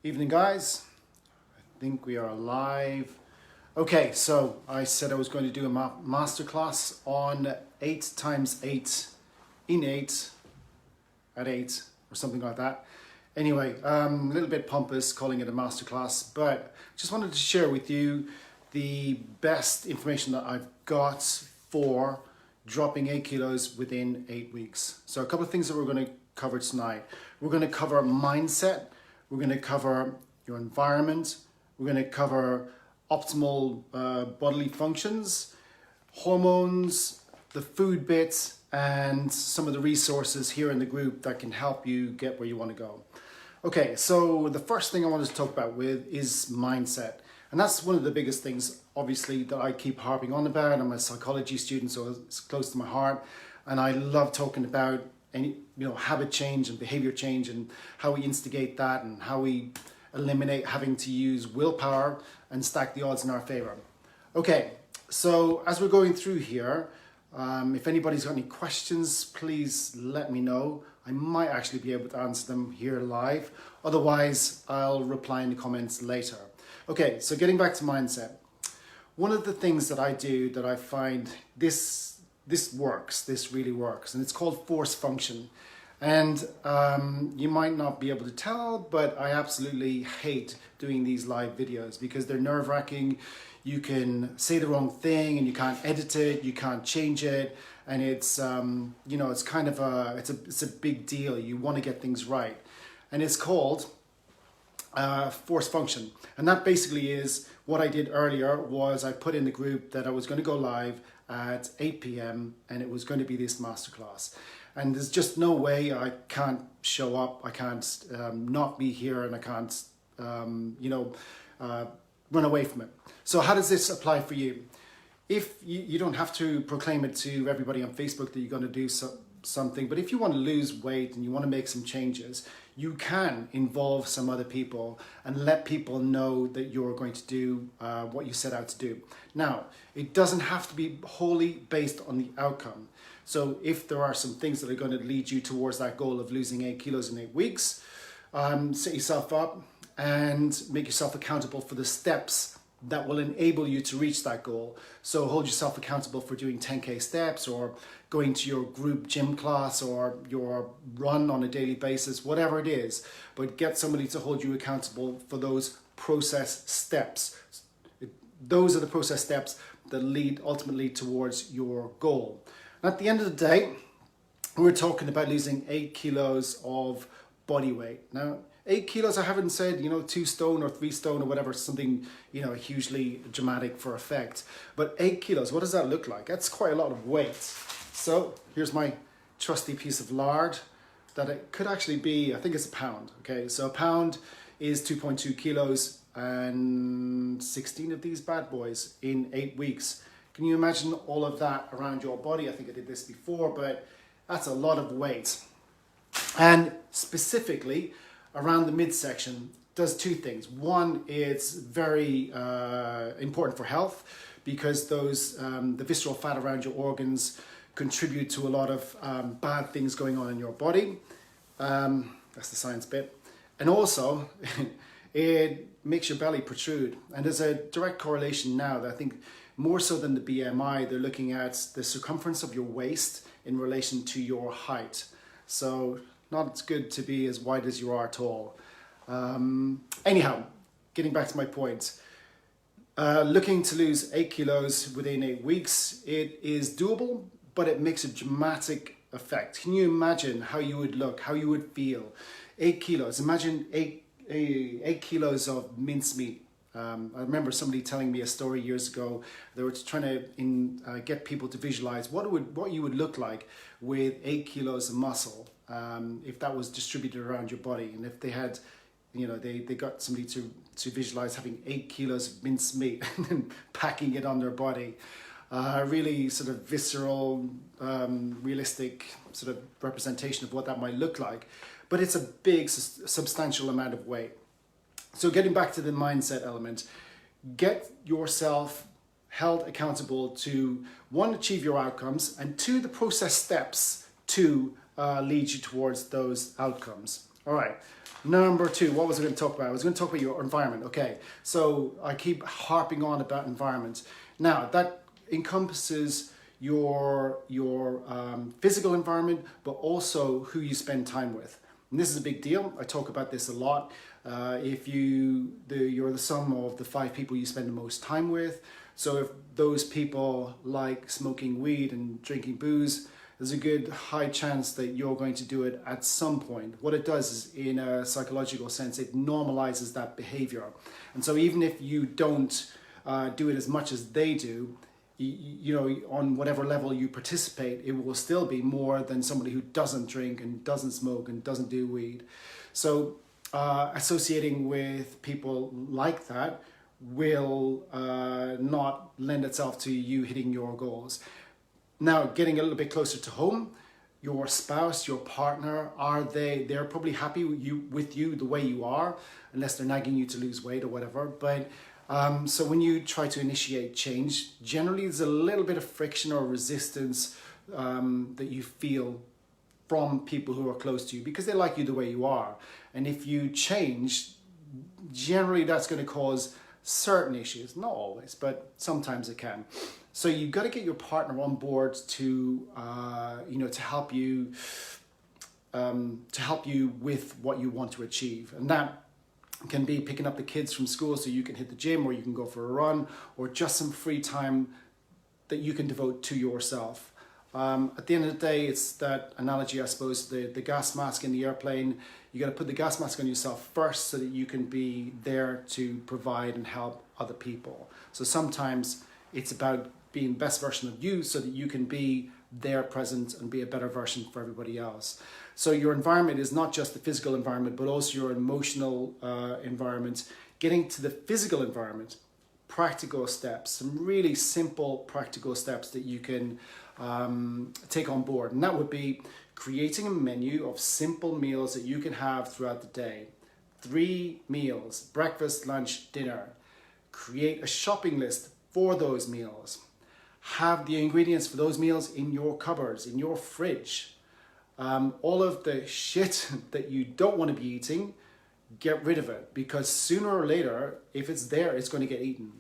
Evening, guys. I think we are live. Okay, so I said I was going to do a masterclass on 8 times 8 in 8 at 8 or something like that. Anyway, a little bit pompous calling it a masterclass, but just wanted to share with you the best information that I've got for dropping 8 kilos within 8 weeks. So a couple of things that we're going to cover tonight. We're going to cover mindset. We're going to cover your environment. We're going to cover optimal bodily functions, hormones, the food bit, and some of the resources here in the group that can help you get where you want to go. Okay, so the first thing I wanted to talk about is mindset. And that's one of the biggest things, obviously, that I keep harping on about. I'm a psychology student, so it's close to my heart. And I love talking about habit change and behavior change and how we instigate that and how we eliminate having to use willpower and stack the odds in our favor. Okay, so as we're going through here, if anybody's got any questions, please let me know. I might actually be able to answer them here live. Otherwise, I'll reply in the comments later. Okay, so getting back to mindset. One of the things that I do that I find this works, this really works, and it's called force function. And you might not be able to tell, but I absolutely hate doing these live videos because they're nerve-wracking. You can say the wrong thing and you can't edit it, you can't change it, and it's it's kind of it's a big deal. You want to get things right, and it's called force function. And that basically is what I did earlier. Was I put in the group that I was going to go live at 8 p.m. and it was going to be this masterclass. And there's just no way I can't show up. I can't not be here, and I can't run away from it. So how does this apply for you? If you don't have to proclaim it to everybody on Facebook that you're going to do something, but if you want to lose weight and you want to make some changes, you can involve some other people and let people know that you're going to do what you set out to do. Now, it doesn't have to be wholly based on the outcome. So if there are some things that are going to lead you towards that goal of losing 8 kilos in 8 weeks, set yourself up and make yourself accountable for the steps that will enable you to reach that goal. So hold yourself accountable for doing 10K steps, or going to your group gym class, or your run on a daily basis, whatever it is. But get somebody to hold you accountable for those process steps. Those are the process steps that lead ultimately towards your goal. At the end of the day, we're talking about losing 8 kilos of body weight. Now, 8 kilos, I haven't said, 2 stone or 3 stone or whatever, something, hugely dramatic for effect. But 8 kilos, what does that look like? That's quite a lot of weight. So here's my trusty piece of lard that it could actually be, I think it's a pound. Okay, so a pound is 2.2 kilos and 16 of these bad boys in 8 weeks. Can you imagine all of that around your body? I think I did this before, but that's a lot of weight. And specifically around the midsection does 2 things. One, it's very important for health because those the visceral fat around your organs contribute to a lot of bad things going on in your body. That's the science bit. And also, it makes your belly protrude. And there's a direct correlation now that I think more so than the BMI, they're looking at the circumference of your waist in relation to your height. So not as good to be as wide as you are tall. Anyhow, getting back to my point. Looking to lose 8 kilos within 8 weeks, it is doable, but it makes a dramatic effect. Can you imagine how you would look, how you would feel? 8 kilos, imagine 8 kilos of mincemeat. I remember somebody telling me a story years ago. They were trying to get people to visualize what you would look like with 8 kilos of muscle if that was distributed around your body, and if they had, they got somebody to visualize having 8 kilos of mincemeat and then packing it on their body. Really sort of visceral, realistic sort of representation of what that might look like. But it's a big, substantial amount of weight. So getting back to the mindset element, get yourself held accountable to, 1, achieve your outcomes, and 2, the process steps to lead you towards those outcomes. All right. Number two, what was I going to talk about? I was going to talk about your environment. Okay. So I keep harping on about environment. Now that encompasses your physical environment, but also who you spend time with. And this is a big deal. I talk about this a lot. If you're the sum of the 5 people you spend the most time with. So if those people like smoking weed and drinking booze, there's a good high chance that you're going to do it at some point. What it does is, in a psychological sense, it normalizes that behavior. And so even if you don't do it as much as they do, you know, on whatever level you participate, it will still be more than somebody who doesn't drink and doesn't smoke and doesn't do weed. So associating with people like that will not lend itself to you hitting your goals. Now, getting a little bit closer to home, your spouse, your partner, they're probably happy with you the way you are, unless they're nagging you to lose weight or whatever. But so when you try to initiate change, generally there's a little bit of friction or resistance that you feel from people who are close to you because they like you the way you are. And if you change, generally that's going to cause certain issues, not always, but sometimes it can. So you've got to get your partner on board to to help you with what you want to achieve, and that can be picking up the kids from school so you can hit the gym, or you can go for a run, or just some free time that you can devote to yourself. At the end of the day, it's that analogy, I suppose, the gas mask in the airplane. You got to put the gas mask on yourself first so that you can be there to provide and help other people. So sometimes it's about being the best version of you so that you can be there present and be a better version for everybody else. So your environment is not just the physical environment, but also your emotional environment. Getting to the physical environment, practical steps, some really simple practical steps that you can take on board. And that would be creating a menu of simple meals that you can have throughout the day. 3 meals, breakfast, lunch, dinner. Create a shopping list for those meals. Have the ingredients for those meals in your cupboards, in your fridge. All of the shit that you don't want to be eating, get rid of it, because sooner or later, if it's there, it's going to get eaten.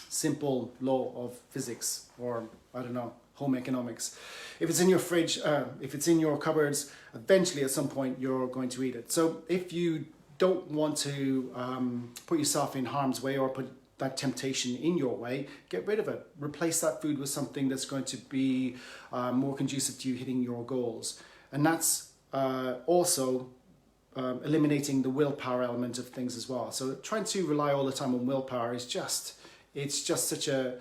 Simple law of physics, or I don't know, home economics. If it's in your fridge, if it's in your cupboards, eventually at some point you're going to eat it. So if you don't want to put yourself in harm's way or put that temptation in your way, get rid of it. Replace that food with something that's going to be more conducive to you hitting your goals. And that's also eliminating the willpower element of things as well. So trying to rely all the time on willpower is just such a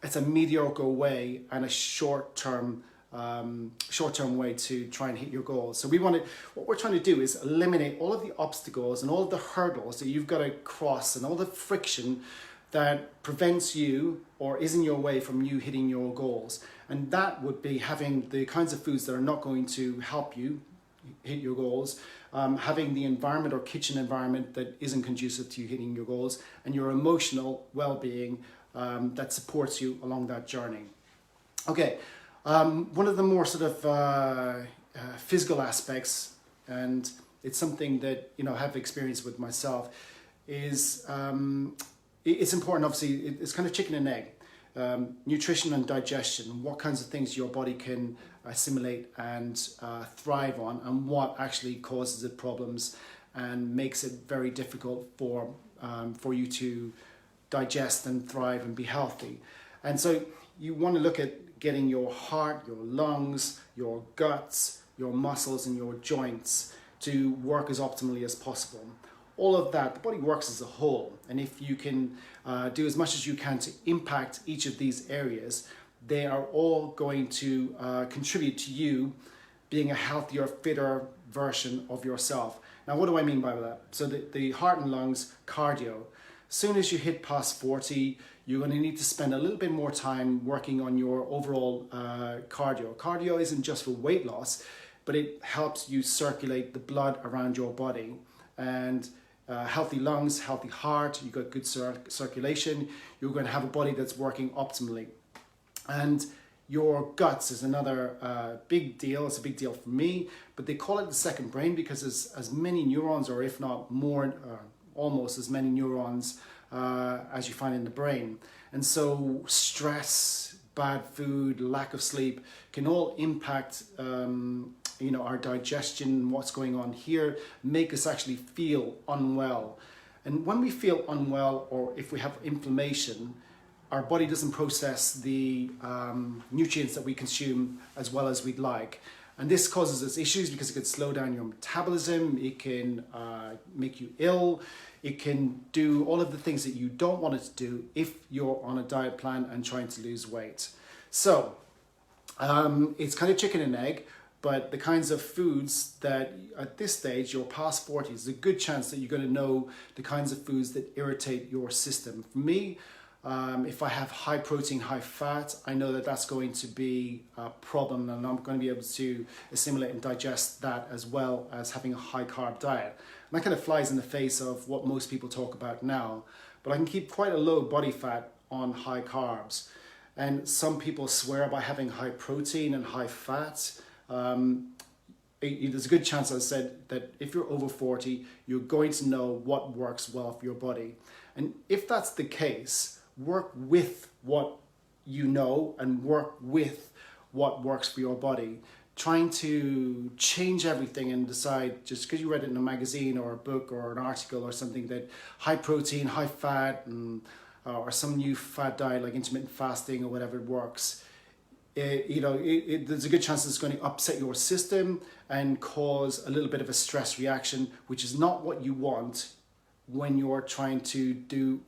it's a mediocre way and a short-term way to try and hit your goals. So what we're trying to do is eliminate all of the obstacles and all of the hurdles that you've got to cross and all the friction that prevents you or is in your way from you hitting your goals. And that would be having the kinds of foods that are not going to help you hit your goals, having the environment or kitchen environment that isn't conducive to you hitting your goals, and your emotional well-being that supports you along that journey. Okay. One of the more sort of physical aspects, and it's something that I have experience with myself, is it's important. Obviously, it's kind of chicken and egg. Nutrition and digestion, what kinds of things your body can assimilate and thrive on, and what actually causes it problems and makes it very difficult for you to digest and thrive and be healthy. And so you want to look at getting your heart, your lungs, your guts, your muscles and your joints to work as optimally as possible. All of that, the body works as a whole. And if you can do as much as you can to impact each of these areas, they are all going to contribute to you being a healthier, fitter version of yourself. Now, what do I mean by that? So the heart and lungs, cardio. As soon as you hit past 40, you're going to need to spend a little bit more time working on your overall cardio. Cardio isn't just for weight loss, but it helps you circulate the blood around your body. And healthy lungs, healthy heart, you've got good circulation, you're going to have a body that's working optimally. And Your guts is another big deal. It's a big deal for me, but they call it the second brain because there's as many neurons, or if not more, almost as many neurons as you find in the brain. And so stress, bad food, lack of sleep can all impact our digestion, what's going on here, make us actually feel unwell. And when we feel unwell, or if we have inflammation, our body doesn't process the nutrients that we consume as well as we'd like. And this causes us issues because it can slow down your metabolism, it can make you ill, it can do all of the things that you don't want it to do if you're on a diet plan and trying to lose weight. So it's kind of chicken and egg, but the kinds of foods that at this stage, you're past 40, there's a good chance that you're going to know the kinds of foods that irritate your system. For me, if I have high protein, high fat, I know that that's going to be a problem, and I'm going to be able to assimilate and digest that as well as having a high carb diet. And that kind of flies in the face of what most people talk about now, but I can keep quite a low body fat on high carbs. And some people swear by having high protein and high fat. There's a good chance, as I said, that if you're over 40, you're going to know what works well for your body. And if that's the case, work with what you know and work with what works for your body. Trying to change everything and decide just because you read it in a magazine or a book or an article or something that high protein, high fat, and or some new fad diet like intermittent fasting or whatever works, there's a good chance it's going to upset your system and cause a little bit of a stress reaction, which is not what you want when you're trying to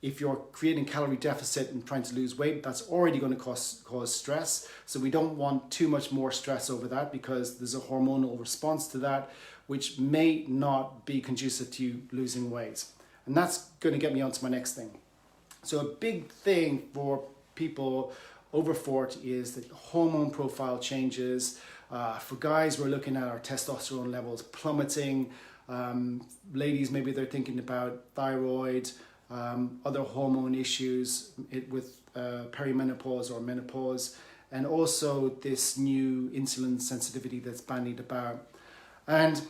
if you're creating calorie deficit and trying to lose weight. That's already going to cause stress. So we don't want too much more stress over that, because there's a hormonal response to that, which may not be conducive to you losing weight. And that's going to get me on to my next thing. So a big thing for people over 40 is the hormone profile changes. For guys, we're looking at our testosterone levels plummeting. Ladies, maybe they're thinking about thyroid, other hormone issues with perimenopause or menopause, and also this new insulin sensitivity that's bandied about. And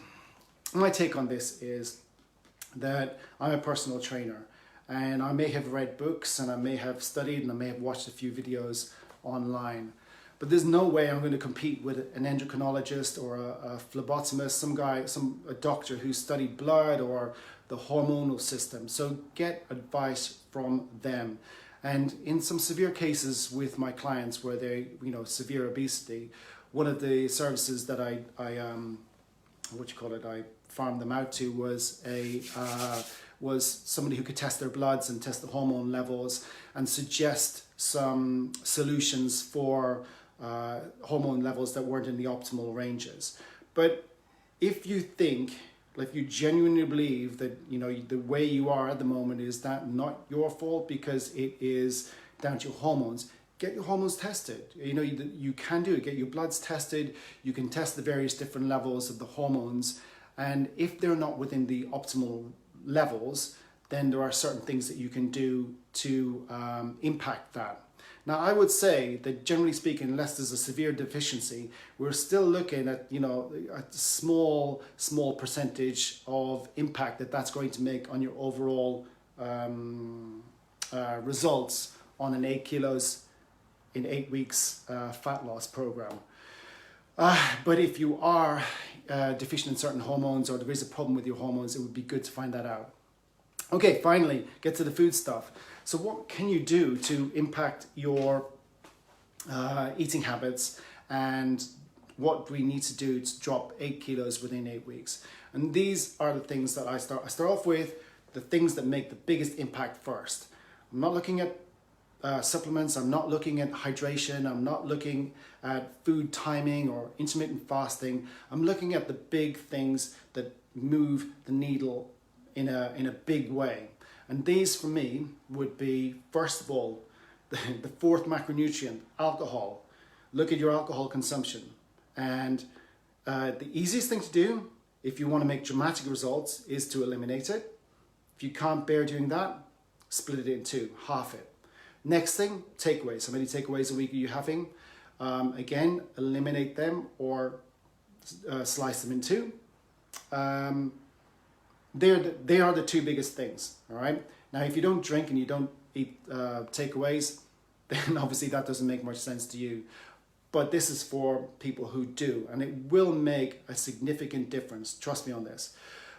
my take on this is that I'm a personal trainer, and I may have read books, and I may have studied, and I may have watched a few videos online, but there's no way I'm going to compete with an endocrinologist or a phlebotomist, a doctor who studied blood or the hormonal system. So get advice from them. And in some severe cases with my clients where they, severe obesity, one of the services that I farmed them out to was somebody who could test their bloods and test the hormone levels and suggest some solutions for hormone levels that weren't in the optimal ranges. But if you you genuinely believe that the way you are at the moment is that not your fault because it is down to your hormones, get your hormones tested. You can do it. Get your bloods tested. You can test the various different levels of the hormones, and if they're not within the optimal levels, then there are certain things that you can do to impact that. Now, I would say that generally speaking, unless there's a severe deficiency, we're still looking at a small percentage of impact that's going to make on your overall results on an 8 kilos in 8 weeks fat loss program. But if you are deficient in certain hormones, or there is a problem with your hormones, it would be good to find that out. Okay, finally, get to the food stuff. So what can you do to impact your eating habits, and what do we need to do to drop 8 kilos within 8 weeks? And these are the things that I start off with, the things that make the biggest impact first. I'm not looking at supplements, I'm not looking at hydration, I'm not looking at food timing or intermittent fasting. I'm looking at the big things that move the needle in a big way. And these for me would be, first of all, the fourth macronutrient, alcohol. Look at your alcohol consumption. And the easiest thing to do, if you want to make dramatic results, is to eliminate it. If you can't bear doing that, split it in two, half it. Next thing, takeaways. How many takeaways a week are you having? Again, eliminate them or slice them in two. They are the two biggest things, all right? Now, if you don't drink and you don't eat takeaways, then obviously that doesn't make much sense to you. But this is for people who do, and it will make a significant difference. Trust me on this.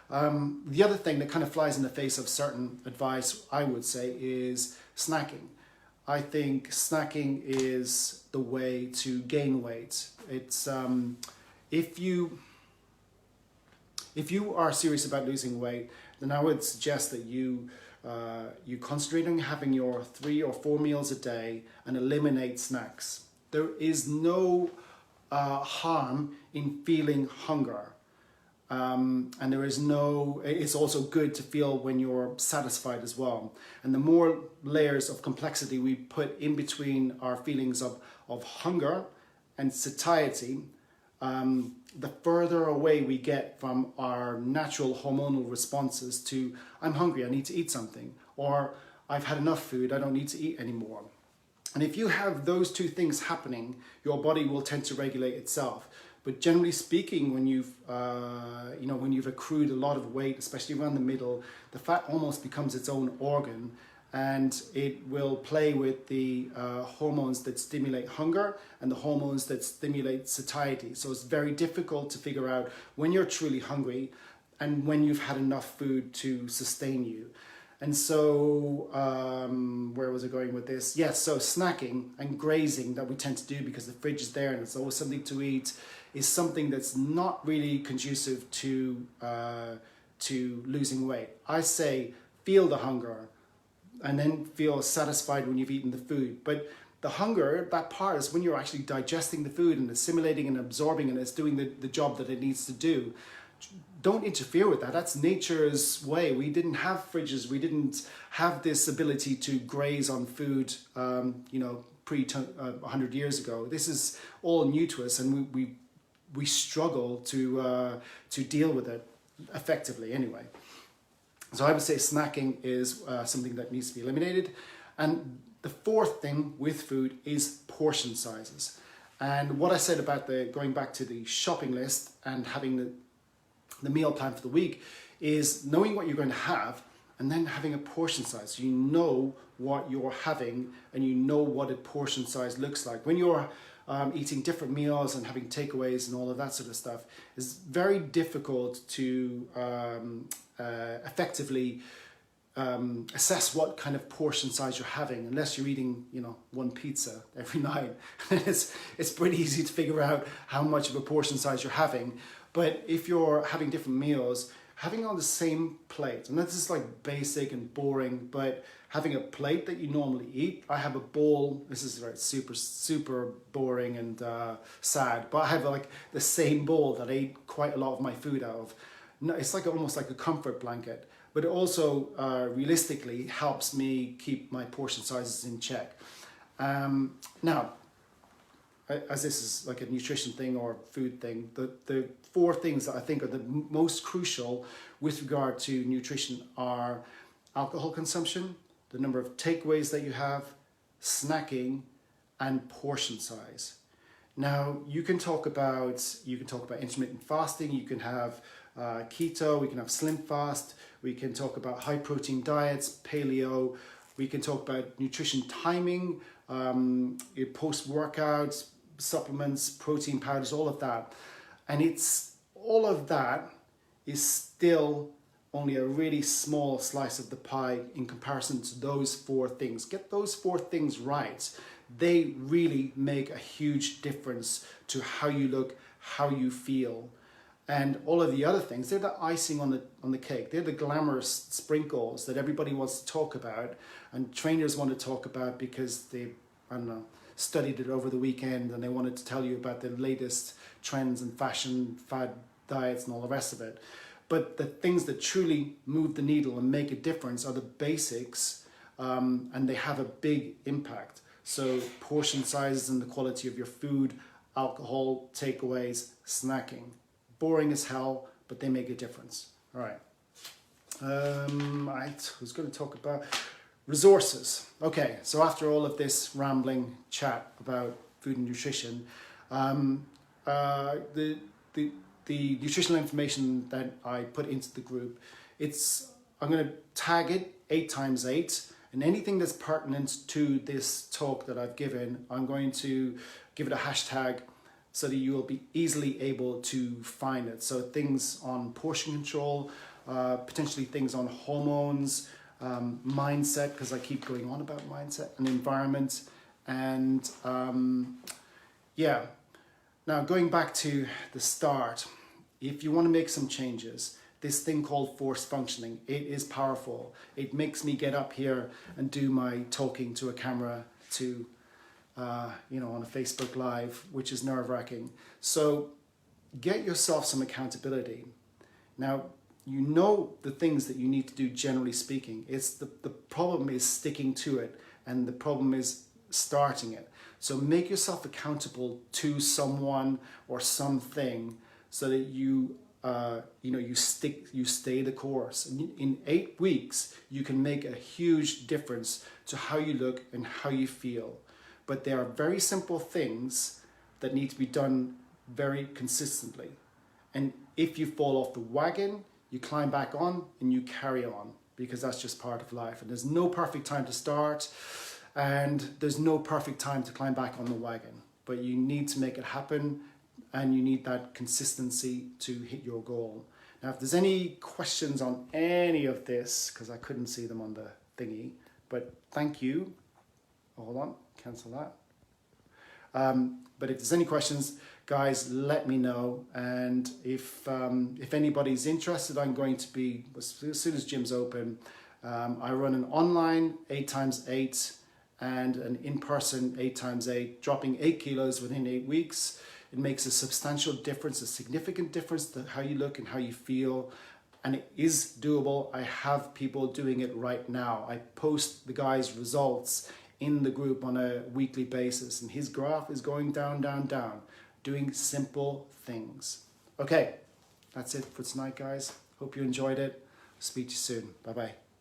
The other thing that kind of flies in the face of certain advice, I would say, is snacking. I think snacking is the way to gain weight. It's if you are serious about losing weight, then I would suggest that you concentrate on having your 3 or 4 meals a day and eliminate snacks. There is no harm in feeling hunger. And it's also good to feel when you're satisfied as well. And the more layers of complexity we put in between our feelings of hunger and satiety, the further away we get from our natural hormonal responses to, I'm hungry, I need to eat something, or I've had enough food, I don't need to eat anymore. And if you have those two things happening, your body will tend to regulate itself. But generally speaking, when you've accrued a lot of weight, especially around the middle, the fat almost becomes its own organ, and it will play with the hormones that stimulate hunger and the hormones that stimulate satiety. So it's very difficult to figure out when you're truly hungry and when you've had enough food to sustain you. And so, where was I going with this? Yes, so snacking and grazing that we tend to do because the fridge is there and there's always something to eat is something that's not really conducive to losing weight. I say feel the hunger and then feel satisfied when you've eaten the food. But the hunger, that part is when you're actually digesting the food and assimilating and absorbing and it's doing the job that it needs to do. Don't interfere with that. That's nature's way. We didn't have fridges. We didn't have this ability to graze on food, pre 100 years ago. This is all new to us, and we struggle to deal with it effectively anyway. So I would say snacking is something that needs to be eliminated. And the fourth thing with food is portion sizes. And what I said about going back to the shopping list and having the meal plan for the week is knowing what you're going to have and then having a portion size. So you know what you're having and you know what a portion size looks like. When you're eating different meals and having takeaways and all of that sort of stuff, it's very difficult to effectively assess what kind of portion size you're having unless you're eating, one pizza every night. It's pretty easy to figure out how much of a portion size you're having. But if you're having different meals, having on the same plate, and this is like basic and boring, but having a plate that you normally eat, I have a bowl, this is right, super boring and sad, but I have like the same bowl that I eat quite a lot of my food out of. It's like almost like a comfort blanket, but it also realistically helps me keep my portion sizes in check. Now, as this is like a nutrition thing or food thing, the 4 things that I think are the most crucial with regard to nutrition are alcohol consumption, the number of takeaways that you have, snacking, and portion size. Now, you can talk about intermittent fasting, you can have keto, we can have slim fast, we can talk about high protein diets, paleo, we can talk about nutrition timing, post-workouts, supplements, protein powders, all of that. And all of that is still only a really small slice of the pie in comparison to those 4 things. Get those 4 things right. They really make a huge difference to how you look, how you feel. And all of the other things, they're the icing on the cake. They're the glamorous sprinkles that everybody wants to talk about and trainers want to talk about because they, studied it over the weekend and they wanted to tell you about the latest trends and fashion, fad diets and all the rest of it. But the things that truly move the needle and make a difference are the basics, and they have a big impact. So portion sizes and the quality of your food, alcohol, takeaways, snacking. Boring as hell, but they make a difference. All right. I was going to talk about Resources. Okay, so after all of this rambling chat about food and nutrition, the, the, the nutritional information that I put into the group, I'm going to tag it 8 times 8, and anything that's pertinent to this talk that I've given, I'm going to give it a hashtag so that you will be easily able to find it. So things on portion control, potentially things on hormones, mindset, because I keep going on about mindset, and environment, and yeah. Now going back to the start, if you want to make some changes, this thing called force functioning, it is powerful. It makes me get up here and do my talking to a camera to, you know, on a Facebook Live, which is nerve-wracking. So get yourself some accountability. Now, you know the things that you need to do, generally speaking. It's the problem is sticking to it, and the problem is starting it. So make yourself accountable to someone or something so that you you stay the course. And in 8 weeks, you can make a huge difference to how you look and how you feel. But there are very simple things that need to be done very consistently. And if you fall off the wagon, you climb back on and you carry on, because that's just part of life. And there's no perfect time to start, and there's no perfect time to climb back on the wagon. But you need to make it happen, and you need that consistency to hit your goal. Now, if there's any questions on any of this, because I couldn't see them on the thingy, but thank you. Hold on, cancel that. But if there's any questions, guys, let me know. And if anybody's interested, I'm going to be, as soon as gym's open, I run an online 8 times 8 and an in-person 8 times 8, dropping 8 kilos within 8 weeks. It makes a substantial difference, a significant difference to how you look and how you feel. And it is doable. I have people doing it right now. I post the guy's results in the group on a weekly basis, and his graph is going down, down, down, doing simple things. Okay, that's it for tonight, guys. Hope you enjoyed it. Speak to you soon. Bye-bye.